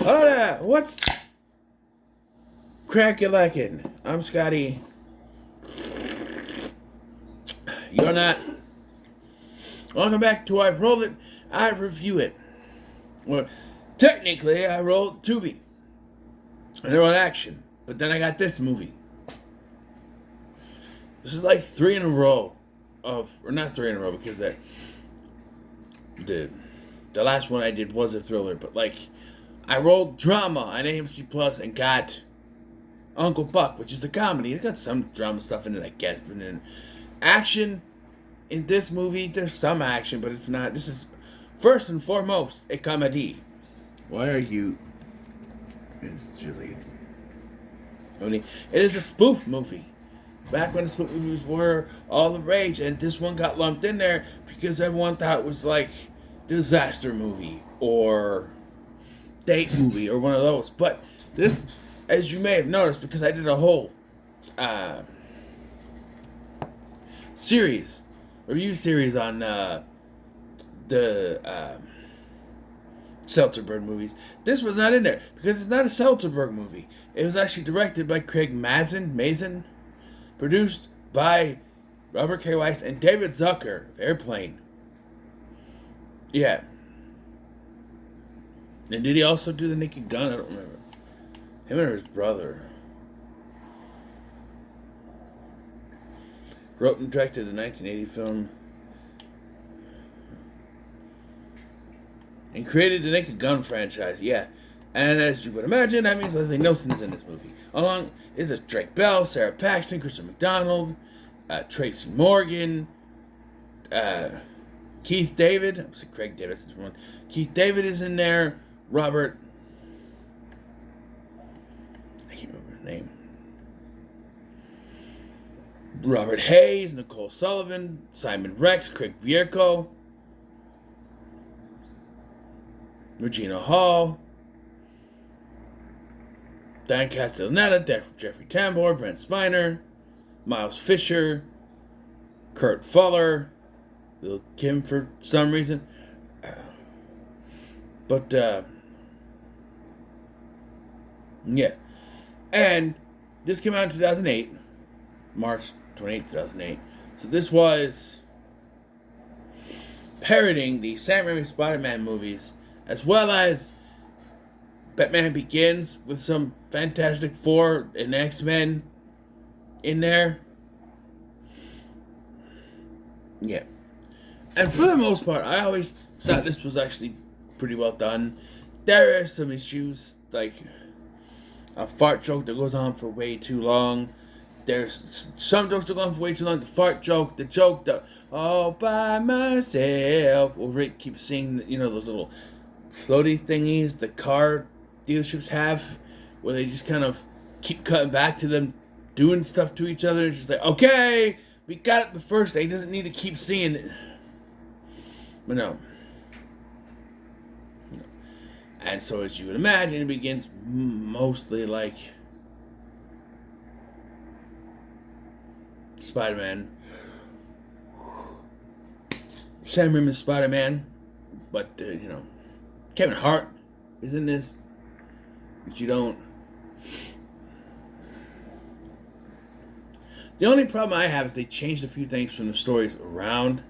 Hola, what's crack-a-lackin'? I'm Scotty. You're not. Welcome back to I Roll It, I Review It. Well, technically, I rolled Tubi. And I wrote action. But then I got this movie. This is like three in a row or not three in a row because the last one I did was a thriller, but like, I rolled drama on AMC Plus and got Uncle Buck, which is a comedy. It's got some drama stuff in it, I guess, but then action in this movie, there's some action, but it's not. This is first and foremost a comedy. Why are you? It's Julie. It is a spoof movie. Back when the spoof movies were all the rage, and this one got lumped in there because everyone thought it was like disaster movie or date movie or one of those. But this, as you may have noticed, because I did a whole review series on the Seltzerberg movies. This was not in there because it's not a Seltzerberg movie. It was actually directed by Craig Mazin, produced by Robert K. Weiss and David Zucker of Airplane. Yeah. And did he also do The Naked Gun? I don't remember. Him or his brother. Wrote and directed the 1980 film. And created the Naked Gun franchise, yeah. And as you would imagine, that means Leslie Nielsen is in this movie. Along is it Drake Bell, Sarah Paxton, Christian McDonald, Tracy Morgan, Keith David. I'm saying Craig Davis is one. Keith David is in there. Robert. I can't remember his name. Robert Hayes, Nicole Sullivan, Simon Rex, Craig Vierco, Regina Hall, Dan Castellaneta, Jeffrey Tambor, Brent Spiner, Miles Fisher, Kurt Fuller, Lil Kim for some reason. But, yeah. And this came out in 2008, March 28, 2008. So this was parodying the Sam Raimi Spider-Man movies, as well as Batman Begins with some Fantastic Four and X-Men in there. Yeah. And for the most part, I always thought this was actually pretty well done. There are some issues, like a fart joke that goes on for way too long. There's some jokes that go on for way too long. The fart joke, the joke that all by myself. Well, Rick keeps seeing, those little floaty thingies the car dealerships have, where they just kind of keep cutting back to them doing stuff to each other. It's just like, okay, we got it the first day. He doesn't need to keep seeing it. But no. And so, as you would imagine, it begins mostly like Spider-Man. Sam Raimi's Spider-Man. But, Kevin Hart is in this. But you don't. The only problem I have is they changed a few things from the stories around.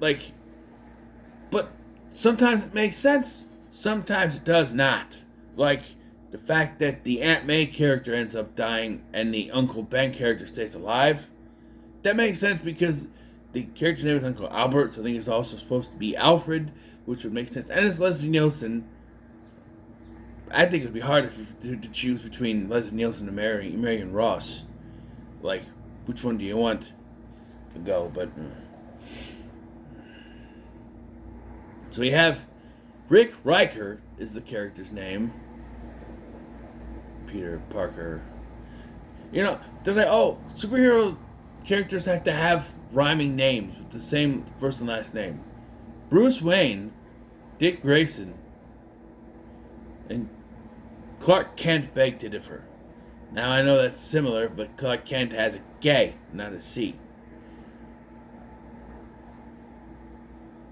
But sometimes it makes sense. Sometimes it does not. Like the fact that the Aunt May character ends up dying and the Uncle Ben character stays alive. That makes sense because the character's name is Uncle Albert, so I think it's also supposed to be Alfred, which would make sense. And it's Leslie Nielsen. I think it would be hard to choose between Leslie Nielsen and Marion Ross. Like, which one do you want to go? But so we have Rick Riker is the character's name. Peter Parker. They're like, superhero characters have to have rhyming names with the same first and last name. Bruce Wayne, Dick Grayson, and Clark Kent beg to differ. Now I know that's similar, but Clark Kent has a K, not a C.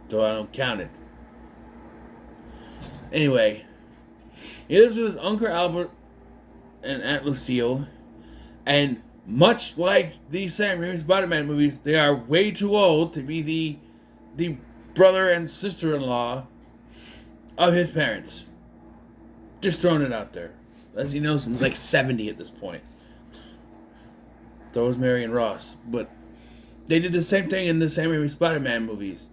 So I don't count it. Anyway, He lives with his Uncle Albert and Aunt Lucille, and much like the Sam Raimi Spider-Man movies, they are way too old to be the brother and sister-in-law of his parents. Just throwing it out there. As he knows, he's like 70 at this point. So was Marion Ross. But they did the same thing in the Sam Raimi Spider-Man movies.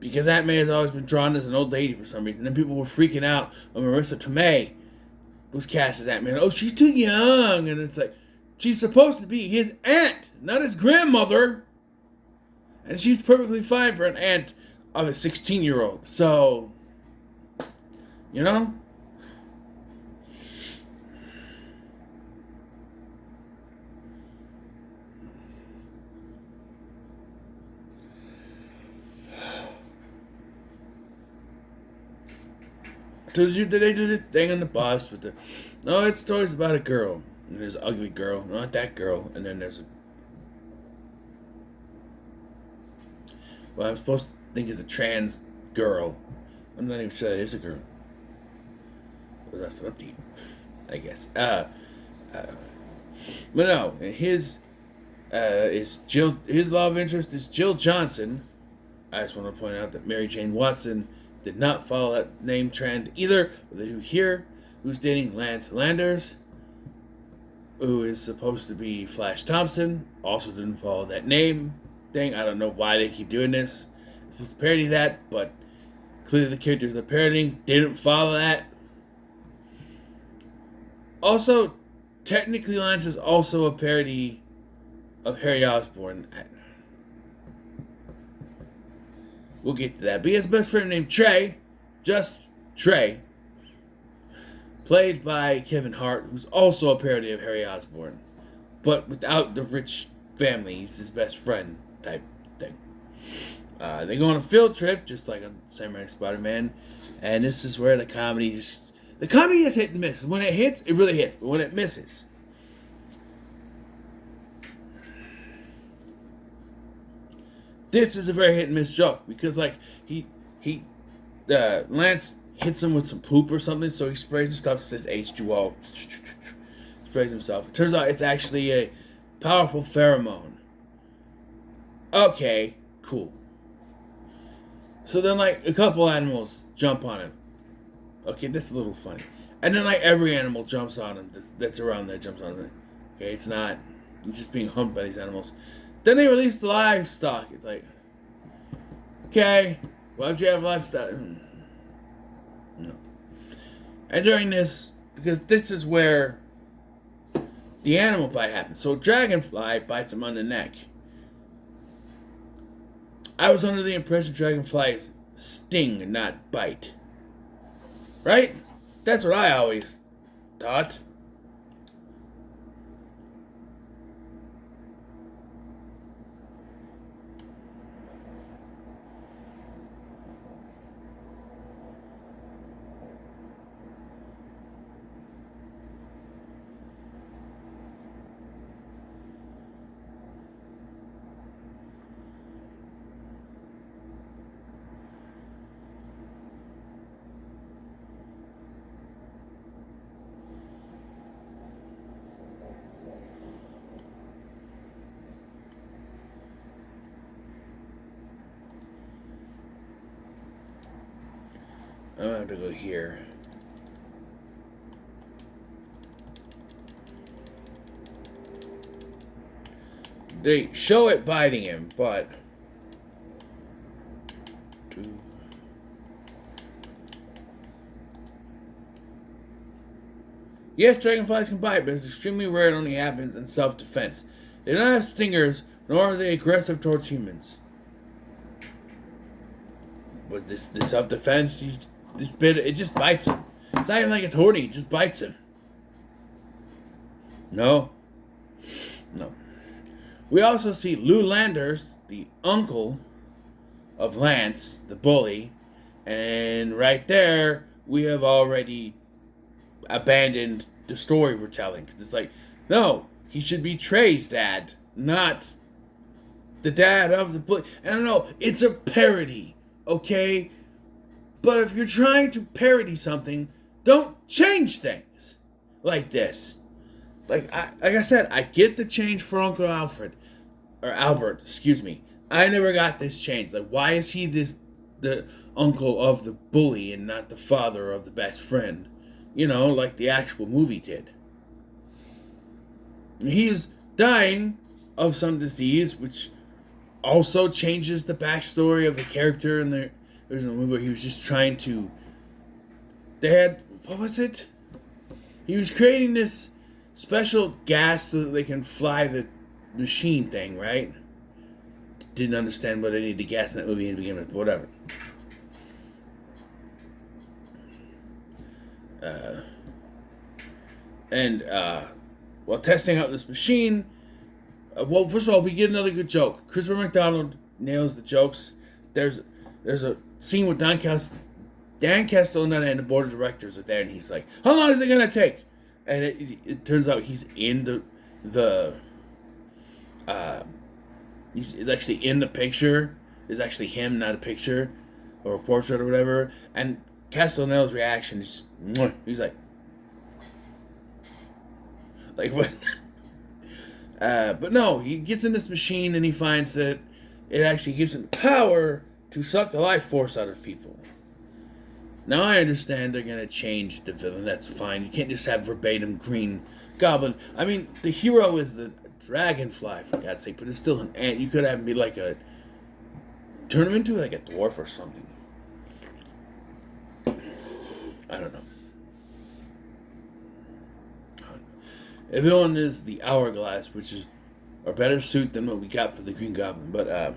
Because Aunt May has always been drawn as an old lady for some reason. And then people were freaking out when Marissa Tomei was cast as Aunt May. Oh, she's too young. And it's like, she's supposed to be his aunt, not his grandmother. And she's perfectly fine for an aunt of a 16-year-old. So, you know? So did they do the thing on the bus with the... No, it's stories about a girl. And there's an ugly girl. Not that girl. And then there's a... Well, I'm supposed to think it's a trans girl. I'm not even sure that is a girl. Well, that's up to you, I guess. But no, his is Jill. His love interest is Jill Johnson. I just want to point out that Mary Jane Watson did not follow that name trend either. But they do here. Who's dating Lance Landers, who is supposed to be Flash Thompson, also didn't follow that name thing. I don't know why they keep doing this. It's supposed to parody that, but clearly the characters they're parodying didn't follow that. Also, technically Lance is also a parody of Harry Osborn. We'll get to that. But he has a best friend named Trey, just Trey, played by Kevin Hart, who's also a parody of Harry Osborn, but without the rich family. He's his best friend type thing. They go on a field trip, just like on Sam Raimi Spider-Man, and this is where the comedy is hit and miss. When it hits, it really hits, but when it misses, this is a very hit and miss joke because like Lance hits him with some poop or something, so he sprays the stuff, says H2O, sprays himself. It turns out it's actually a powerful pheromone. Okay, cool. So then like a couple animals jump on him. Okay, that's a little funny. And then like every animal jumps on him that's around there, jumps on him. Okay, it's not, he's just being humped by these animals. Then they release the livestock. It's like, okay, why'd you have livestock? No. And during this, because this is where the animal bite happens. So Dragonfly bites him on the neck. I was under the impression dragonflies sting and not bite. Right? That's what I always thought. I'm gonna have to go here. They show it biting him, but yes, dragonflies can bite, but it's extremely rare and only happens in self-defense. They don't have stingers, nor are they aggressive towards humans. Was this the self-defense? This bit, it just bites him. It's not even like it's horny, it just bites him. No. No. We also see Lou Landers, the uncle of Lance, the bully. And right there, we have already abandoned the story we're telling. Because it's like, no, he should be Trey's dad, not the dad of the bully. And I don't know, it's a parody, okay? But if you're trying to parody something, don't change things like this. Like I said, I get the change for Uncle Alfred or Albert. Excuse me. I never got this change. Like, why is he the uncle of the bully and not the father of the best friend? You know, like the actual movie did. He is dying of some disease, which also changes the backstory of the character. And there's a movie where he was just trying to. They had, what was it? He was creating this special gas so that they can fly the machine thing, right? Didn't understand why they needed the gas in that movie to begin with, whatever. While testing out this machine, well, first of all, we get another good joke. Christopher McDonald nails the jokes. There's a scene with Dan Castellaneta and the board of directors are there, and he's like, "How long is it gonna take?" And it turns out he's in he's actually in the picture. It's actually him, not a picture or a portrait or whatever. And Castellaneta's reaction is just, mwah. He's like what? But no, he gets in this machine and he finds that it actually gives him power to suck the life force out of people. Now I understand they're gonna change the villain. That's fine. You can't just have verbatim Green Goblin. I mean, the hero is the Dragonfly, for God's sake, but it's still an ant. You could have him be turn him into like a dwarf or something. I don't know. The villain is the Hourglass, which is a better suit than what we got for the Green Goblin. But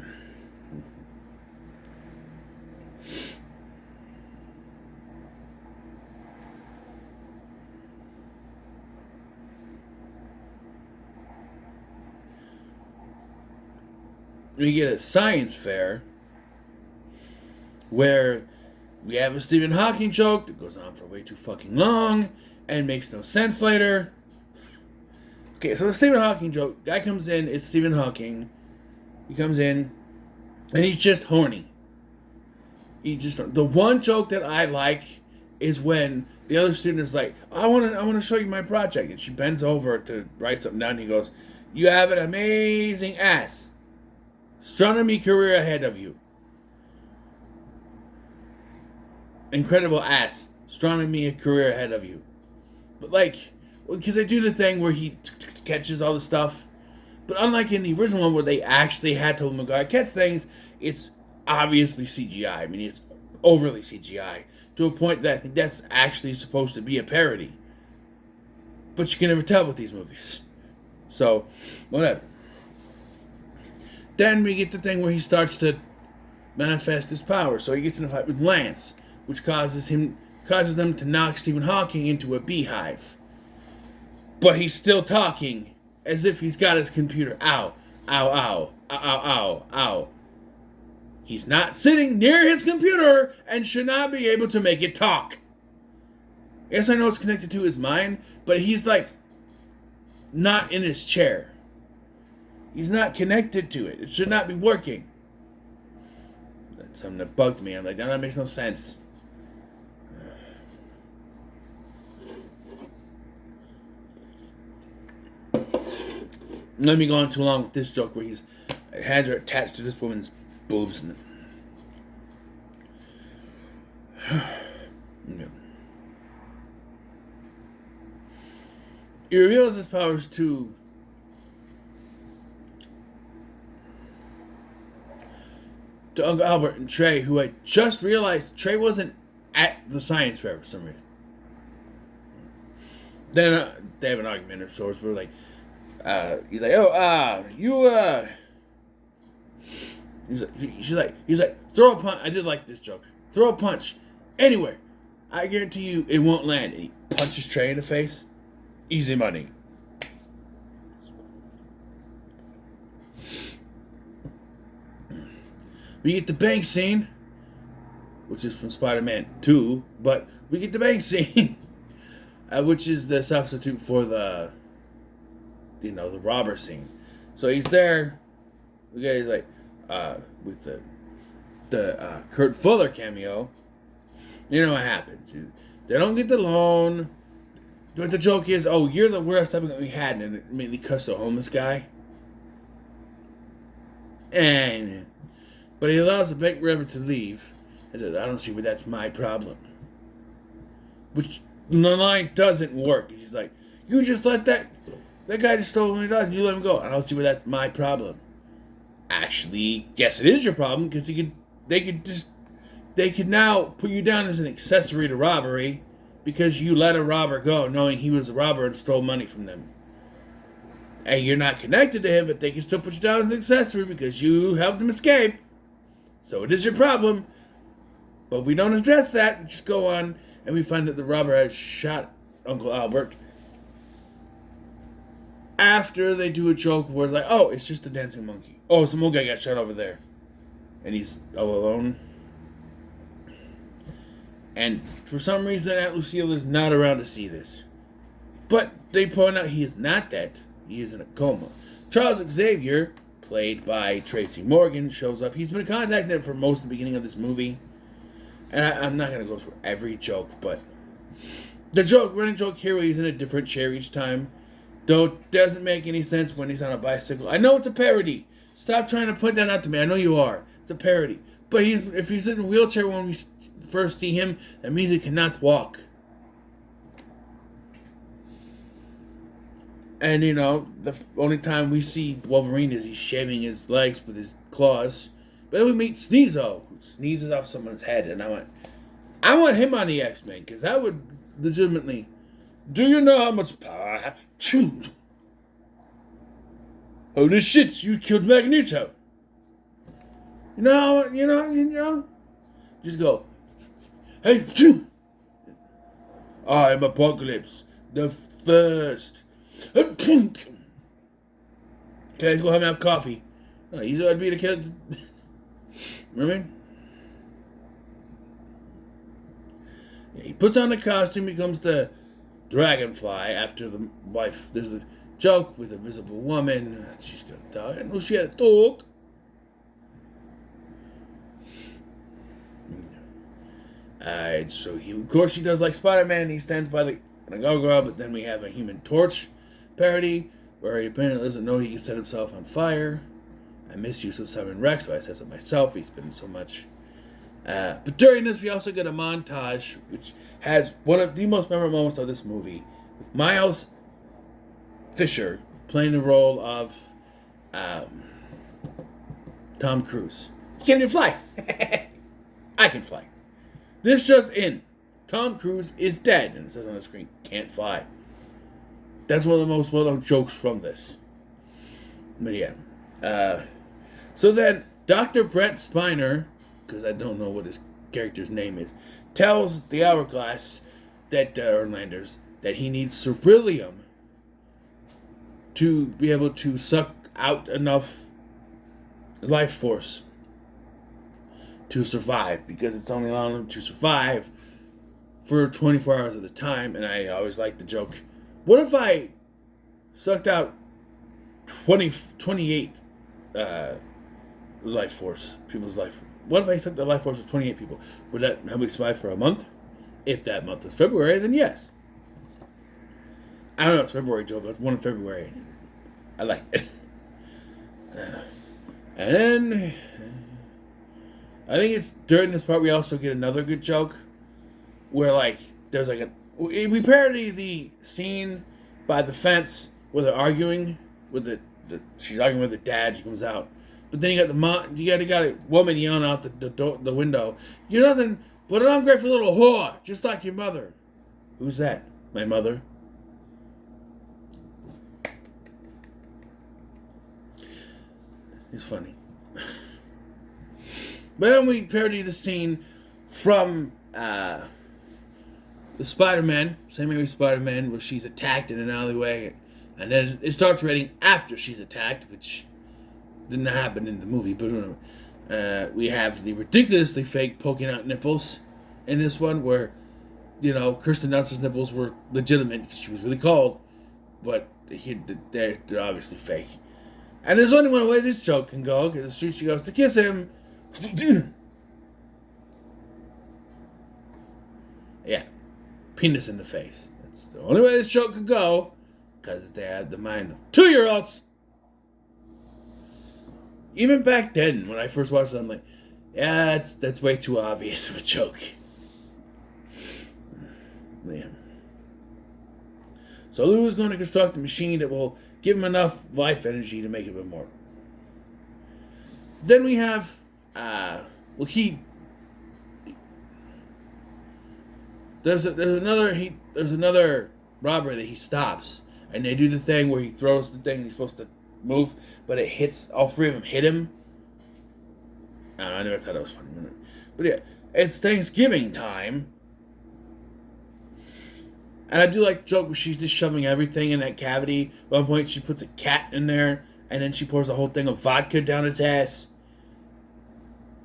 we get a science fair where we have a Stephen Hawking joke that goes on for way too fucking long and makes no sense later. Okay, so the Stephen Hawking joke, guy comes in, it's Stephen Hawking. He comes in, and he's just horny. The one joke that I like is when the other student is like, I want to show you my project. And she bends over to write something down, and he goes, "You have an amazing ass. Astronomy career ahead of you. Incredible ass. Astronomy career ahead of you." But because they do the thing where he catches all the stuff. But unlike in the original one where they actually had Tobey Maguire catch things, it's obviously CGI. I mean, it's overly CGI to a point that I think that's actually supposed to be a parody. But you can never tell with these movies. So, whatever. Then we get the thing where he starts to manifest his power. So he gets in a fight with Lance, which causes them to knock Stephen Hawking into a beehive. But he's still talking as if he's got his computer. Ow, ow, ow, ow, ow, ow. He's not sitting near his computer and should not be able to make it talk. Yes, I know it's connected to his mind, but he's not in his chair. He's not connected to it. It should not be working. That's something that bugged me. I'm like, that makes no sense. Let me go on too long with this joke where his hands are attached to this woman's boobs. He reveals his powers to Uncle Albert and Trey, who I just realized Trey wasn't at the science fair for some reason. Then they have an argument of sorts where he's like, he's like, throw a punch. I did like this joke. Throw a punch anywhere. I guarantee you it won't land. And he punches Trey in the face. Easy money. We get the bank scene, which is from Spider-Man 2, but we get the bank scene, which is the substitute for the robber scene. So he's there. The guy's with the Kurt Fuller cameo. You know what happens. They don't get the loan. But the joke is, oh, you're the worst thing that we had, and it immediately cuts the homeless guy. But he allows the bank robber to leave. And says, I don't see where that's my problem. Which the line doesn't work. He's like, you just let that guy just stole $1 million and you let him go. I don't see where that's my problem. Actually, yes, it is your problem because they could now put you down as an accessory to robbery because you let a robber go knowing he was a robber and stole money from them. And you're not connected to him, but they can still put you down as an accessory because you helped him escape. So it is your problem. But we don't address that. We just go on and we find that the robber has shot Uncle Albert. After they do a joke where it's like, oh, it's just a dancing monkey. Oh, some old guy got shot over there. And he's all alone. And for some reason, Aunt Lucille is not around to see this. But they point out he is not dead. He is in a coma. Charles Xavier, played by Tracy Morgan, shows up. He's been contacting them for most of the beginning of this movie. And I'm not going to go through every joke, but the running joke here where he's in a different chair each time, though it doesn't make any sense when he's on a bicycle. I know it's a parody. Stop trying to point that out to me. I know you are. It's a parody. But if he's in a wheelchair when we first see him, that means he cannot walk. And, the only time we see Wolverine is he's shaving his legs with his claws. But then we meet Sneezo, who sneezes off someone's head. And I want him on the X-Men, because that would legitimately... Do you know how much power I have? Holy shit, you killed Magneto. You know? Just go, hey, I'm Apocalypse, the first. Okay, let's go have coffee. Oh, he's going to be the kid. Remember? Yeah, he puts on the costume, becomes the Dragonfly after the wife. There's a joke with a visible woman. She's going to die. I know she had a dog. So of course he does like Spider-Man. He stands by the go-go, but then we have a Human Torch parody where he apparently doesn't know he can set himself on fire. I misuse of Simon Rex, so I said so myself. He's been so much. But during this, we also get a montage which has one of the most memorable moments of this movie, with Miles Fisher playing the role of Tom Cruise. He can't even fly. I can fly. This just in. Tom Cruise is dead. And it says on the screen, can't fly. That's one of the most well-known jokes from this. But yeah. So then, Dr. Brent Spiner, because I don't know what his character's name is, tells the Hourglass or Landers that he needs ceruleum to be able to suck out enough life force to survive, because it's only allowing them to survive for 24 hours at a time. And I always like the joke, what if I sucked out 28 life force, people's life? What if I sucked the life force of 28 people? Would that help me survive for a month? If that month is February, then yes. I don't know, it's February joke, it's 1 February. I like it. And then I think it's during this part we also get another good joke where there's we parody the scene by the fence where they're arguing with she's arguing with her dad. She comes out, but then you got a woman yelling out the window, "You're nothing but an ungrateful little whore, just like your mother." Who's that? My mother. It's funny. But then we parody the scene from the Spider-Man, Sam Raimi Spider-Man, where she's attacked in an alleyway, and then it starts raining after she's attacked, which didn't happen in the movie. But we have the ridiculously fake poking out nipples in this one, where Kirsten Dunst's nipples were legitimate because she was really cold, but they're obviously fake. And there's only one way this joke can go, because as soon as she goes to kiss him, yeah. penis in the face. That's the only way this show could go, because they have the mind of 2-year-olds. Even back then, when I first watched it, I'm like, yeah, that's way too obvious of a joke. Man. So Lou is going to construct a machine that will give him enough life energy to make him immortal. Then we have, there's another robber that he stops, and they do the thing where he throws the thing and he's supposed to move, but it hits, all three of them hit him. I don't know, I never thought that was funny. But yeah, it's Thanksgiving time. And I do like the joke where she's just shoving everything in that cavity. At one point, she puts a cat in there, and then she pours a whole thing of vodka down his ass.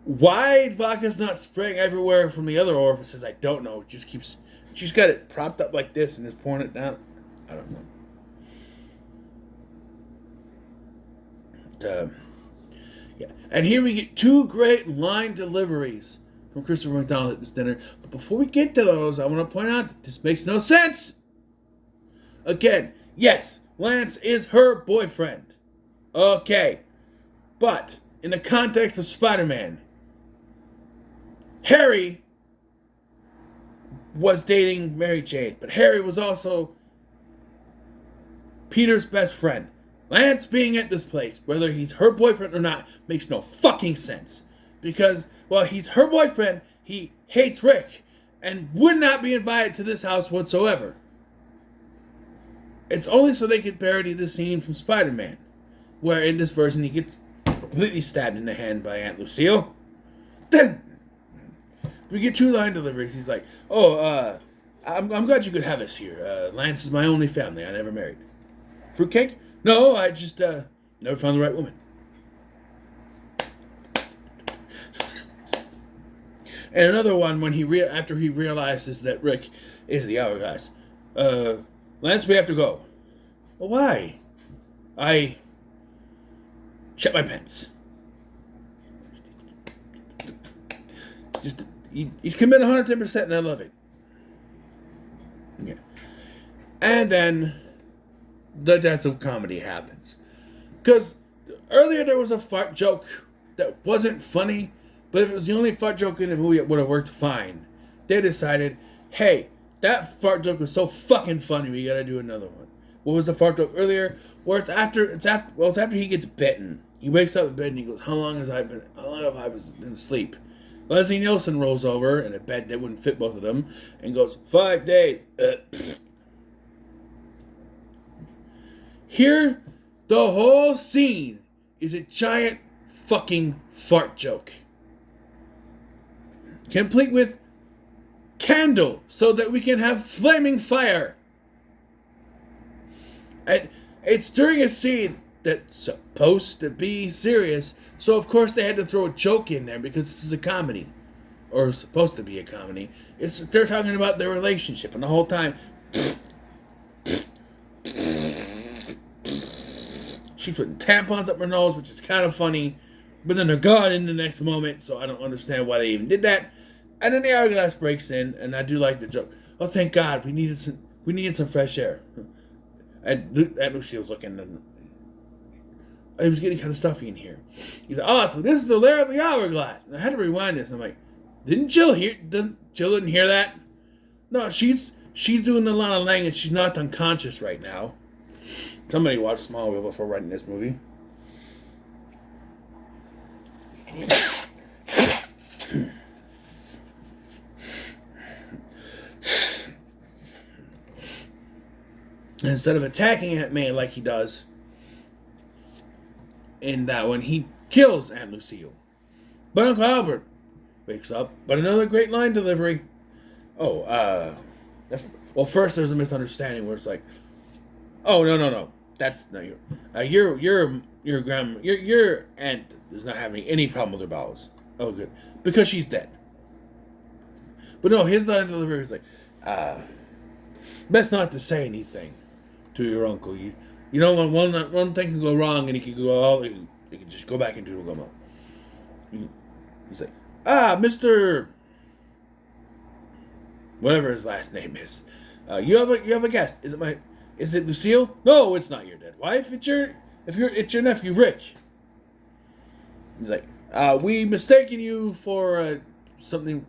Why vodka's not spraying everywhere from the other orifices, I don't know. It just keeps... She's got it propped up like this and is pouring it down. I don't know. Yeah. And here we get 2 great line deliveries from Christopher McDonald at this dinner. But before we get to those, I want to point out that this makes no sense. Again, yes, Lance is her boyfriend. Okay. But, in the context of Spider-Man, Harry was dating Mary Jane, but Harry was also Peter's best friend. Lance being at this place, whether he's her boyfriend or not, makes no fucking sense. Because, well, he's her boyfriend, he hates Rick, and would not be invited to this house whatsoever. It's only so they could parody the scene from Spider-Man, where in this version he gets completely stabbed in the hand by Aunt Lucille. Then we get 2 line deliveries. He's like, I'm glad you could have us here. Lance is my only family. I never married. Fruitcake? No, I just never found the right woman. And another one when after he realizes that Rick is the hourglass. Lance, we have to go. Well, why? I shit my pants. He's committed 110% and I love it. Yeah. And then the death of comedy happens. Because earlier there was a fart joke that wasn't funny, but if it was the only fart joke in the movie, it would have worked fine. They decided, hey, that fart joke was so fucking funny, we gotta do another one. What was the fart joke earlier? Where it's after he gets bitten. He wakes up in bed and he goes, how long have I been asleep? Leslie Nielsen rolls over in a bed that wouldn't fit both of them and goes, 5 days. Here, the whole scene is a giant fucking fart joke. Complete with candle so that we can have flaming fire. And it's during a scene that's supposed to be serious, so of course they had to throw a joke in there because this is a comedy. Or supposed to be a comedy. They're talking about their relationship, and the whole time she's putting tampons up her nose, which is kind of funny, but then they're gone in the next moment, so I don't understand why they even did that. And then the hourglass breaks in, and I do like the joke. Oh, thank God, we needed some fresh air. And Lucille's looking, and it was getting kind of stuffy in here. He's like, oh, so this is the lair of the hourglass. And I had to rewind this. I'm like, didn't Jill hear? Jill didn't hear that? No, she's doing the Lana Lang, and she's not unconscious right now. Somebody watched Smallville before writing this movie. Instead of attacking Aunt May like he does in that one, he kills Aunt Lucille. But Uncle Albert wakes up. But another great line delivery. Well, first there's a misunderstanding where it's like, oh, no. That's no, your grandma, your aunt is not having any problem with her bowels. Oh, good, because she's dead. But no, his line delivery is like, best not to say anything to your uncle. You know, one thing can go wrong, and he can just go back into a coma. He's like, Mr. whatever his last name is. You have a guest. Is it Lucille? No, it's not your dead wife. It's your nephew Rick. He's like, we mistaken you for something,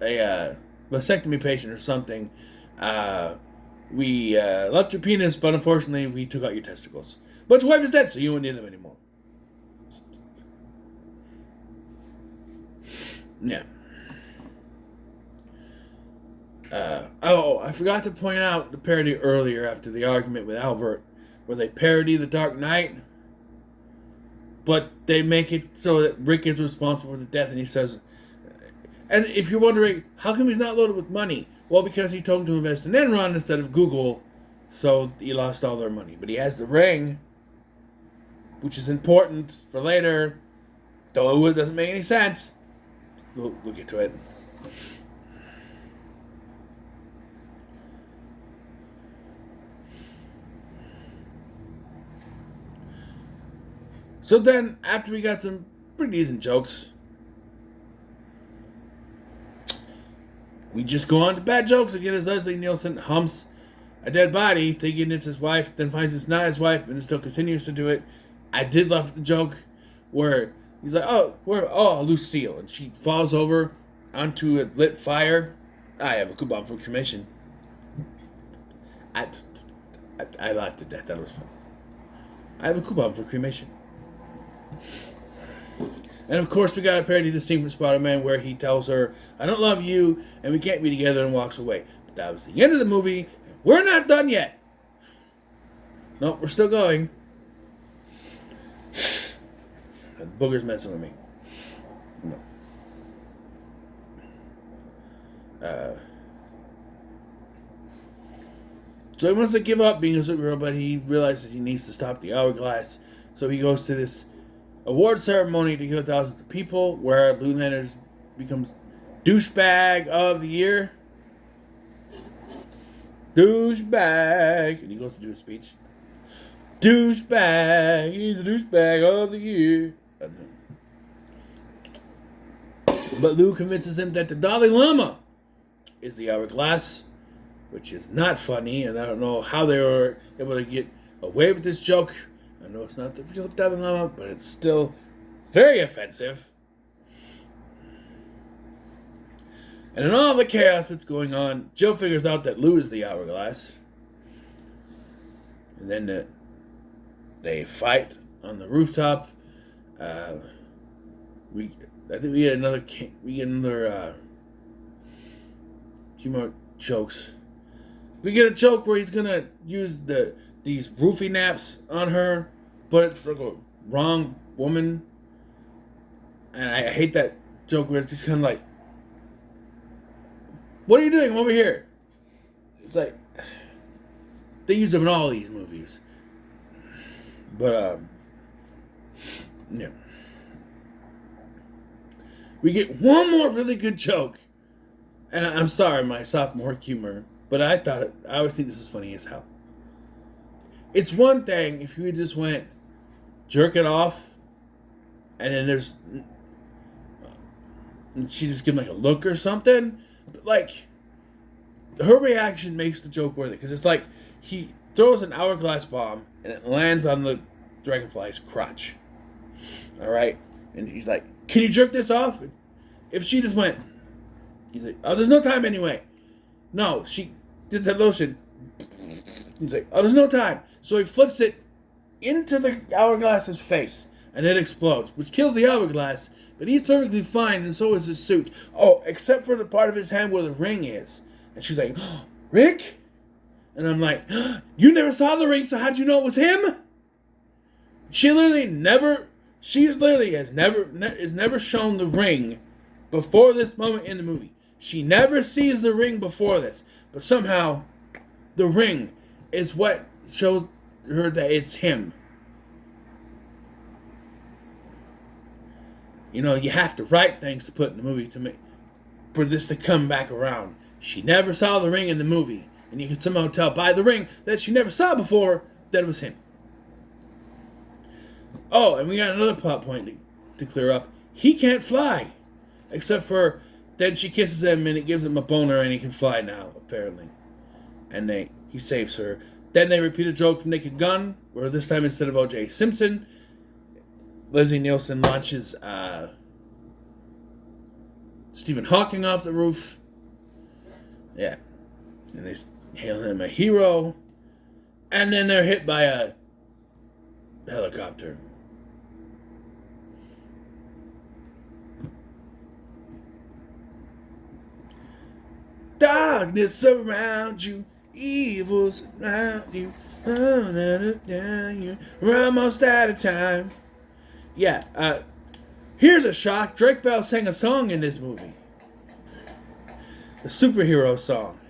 a vasectomy patient or something. We left your penis, but unfortunately we took out your testicles. But your wife is dead, so you won't need them anymore. Yeah. I forgot to point out the parody earlier after the argument with Albert, where they parody The Dark Knight, but they make it so that Rick is responsible for the death, and he says, and if you're wondering, how come he's not loaded with money? Well, because he told him to invest in Enron instead of Google, so he lost all their money. But he has the ring, which is important for later, though it doesn't make any sense. We'll get to it. So then, after we got some pretty decent jokes, we just go on to bad jokes again as Leslie Nielsen humps a dead body, thinking it's his wife, then finds it's not his wife, and still continues to do it. I did love the joke where he's like, oh, Lucille, and she falls over onto a lit fire. I have a coupon for cremation. I laughed at that. That was fun. I have a coupon for cremation. And of course, we got a parody of the scene from Spider-Man where he tells her, I don't love you, and we can't be together, and walks away. But that was the end of the movie, and we're not done yet. Nope, we're still going. That booger's messing with me. No. So he wants to give up being a superhero, but he realizes he needs to stop the hourglass. So he goes to this award ceremony to kill thousands of people, where Lou Landers becomes douchebag of the year. Douchebag. And he goes to do a speech. Douchebag. He's a douchebag of the year. But Lou convinces him that the Dalai Lama is the hourglass, which is not funny, and I don't know how they were able to get away with this joke. I know it's not the real Dalai Lama, but it's still very offensive. And in all the chaos that's going on, Joe figures out that Lou is the hourglass. And then they fight on the rooftop. I think we get another few more jokes. We get a joke where he's gonna use these roofie naps on her, but it's like a wrong woman. And I hate that joke where it's just kind of like, what are you doing? I'm over here. It's like, they use them in all these movies. But, yeah. We get one more really good joke. And I'm sorry, my sophomore humor, but I always think this is funny as hell. It's one thing if you just went, jerk it off, and then and she just give him like a look or something. But like, her reaction makes the joke worthy, because it's like he throws an hourglass bomb and it lands on the dragonfly's crotch. All right, and he's like, "Can you jerk this off?" If she just went, he's like, "Oh, there's no time anyway." No, she did that lotion. He's like, "Oh, there's no time." So he flips it into the hourglass's face, and it explodes, which kills the hourglass. But he's perfectly fine, and so is his suit. Oh, except for the part of his hand where the ring is. And she's like, "Oh, Rick?" And I'm like, "You never saw the ring, so how'd you know it was him?" She literally has never shown the ring before this moment in the movie. She never sees the ring before this. But somehow, the ring is what shows her that it's him. You know, you have to write things to put in the movie for this to come back around. She never saw the ring in the movie, and you can somehow tell by the ring that she never saw before that it was him. Oh, and we got another plot point to clear up. He can't fly, except for then she kisses him and it gives him a boner and he can fly now, apparently. And he saves her. Then they repeat a joke from Naked Gun, where this time instead of O.J. Simpson, Leslie Nielsen launches Stephen Hawking off the roof. Yeah. And they hail him a hero. And then they're hit by a helicopter. Darkness around you, evils around you. We're almost out of time. Yeah, here's a shock. Drake Bell sang a song in this movie. The superhero song.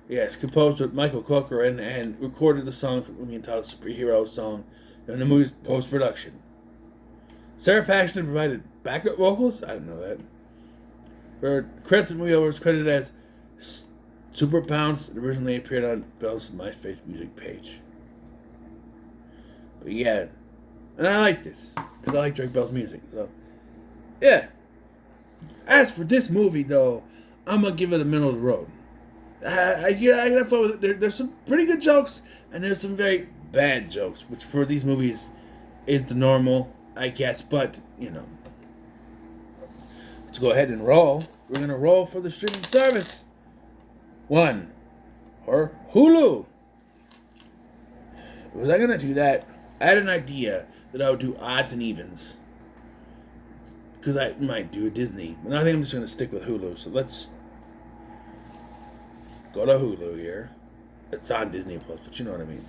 Yes, composed with Michael Corcoran and recorded the song for the movie entitled Superhero Song in the movie's post-production. Sarah Paxton provided backup vocals? I didn't know that. Her credits in the movie was credited as Super Pounds. It originally appeared on Bell's MySpace music page. But yeah, and I like this because I like Drake Bell's music. So, yeah. As for this movie, though, I'm gonna give it a middle of the road. I gotta fun with it. There's some pretty good jokes and there's some very bad jokes, which for these movies is the normal, I guess. But you know, let's go ahead and roll. We're gonna roll for the streaming service. One, or Hulu. Was I gonna do that? I had an idea that I would do odds and evens. Because I might do a Disney. But I think I'm just gonna stick with Hulu. So let's go to Hulu here. It's on Disney Plus, but you know what I mean.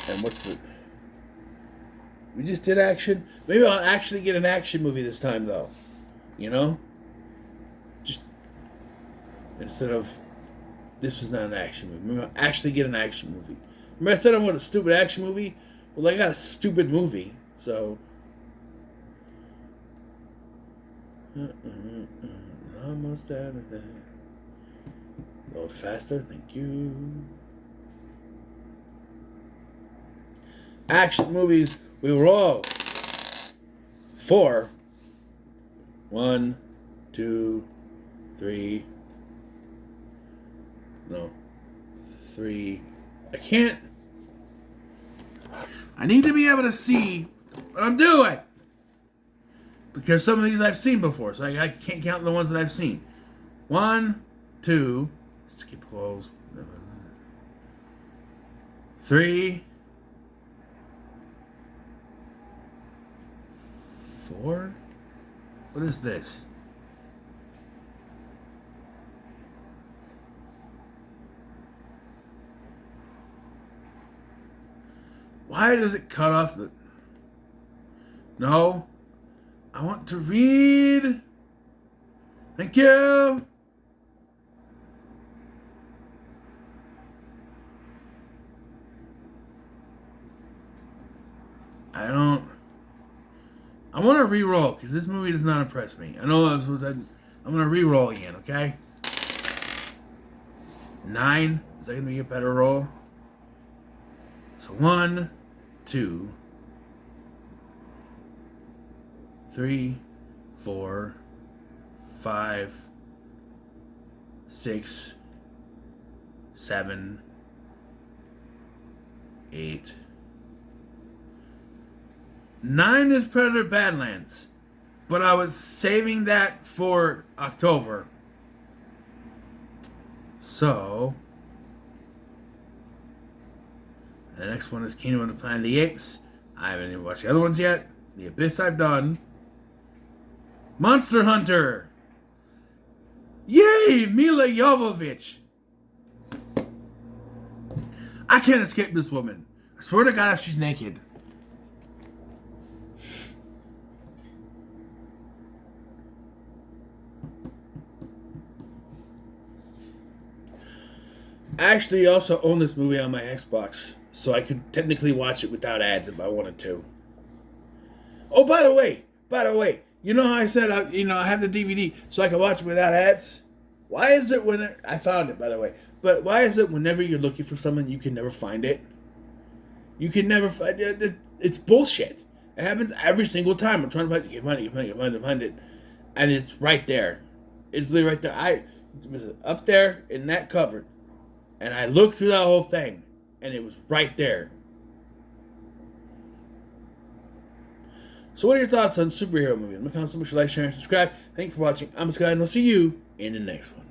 And what's the... We just did action. Maybe I'll actually get an action movie this time, though. You know? Just... Instead of... This was not an action movie. Maybe I'll actually get an action movie. Remember I said I want a stupid action movie? Well, I got a stupid movie. So... Almost out of that. Load faster, thank you. Action movies, we roll. 4. 1, 2, 3. No. 3. I can't. I need to be able to see what I'm doing. Because some of these I've seen before, so I can't count the ones that I've seen. 1, 2, skip close. 3, 4. What is this? Why does it cut off the... No. I want to read. Thank you. I want to re-roll because this movie does not impress me. I know I'm going to re-roll again, okay? 9. Is that going to be a better roll? So 1, 2, 3, 4, 5, 6, 7, 8. 9 is Predator Badlands, but I was saving that for October. So, the next one is Kingdom of the Planet of the Apes. I haven't even watched the other ones yet. The Abyss I've done. Monster Hunter. Yay, Mila Jovovich. I can't escape this woman. I swear to God if she's naked. I actually also own this movie on my Xbox, so I could technically watch it without ads if I wanted to. Oh, by the way, you know how I said I have the DVD so I can watch it without ads? Why is it I found it, by the way, but why is it whenever you're looking for something you can never find it? You can never find it. It's bullshit. It happens every single time. I'm trying to find it, find it. and it's right there. It's literally right there. It was up there in that cupboard, and I looked through that whole thing, and it was right there. So what are your thoughts on superhero movies? Make a comment, so much, like, share, and subscribe. Thank you for watching. I'm Scott, and I'll see you in the next one.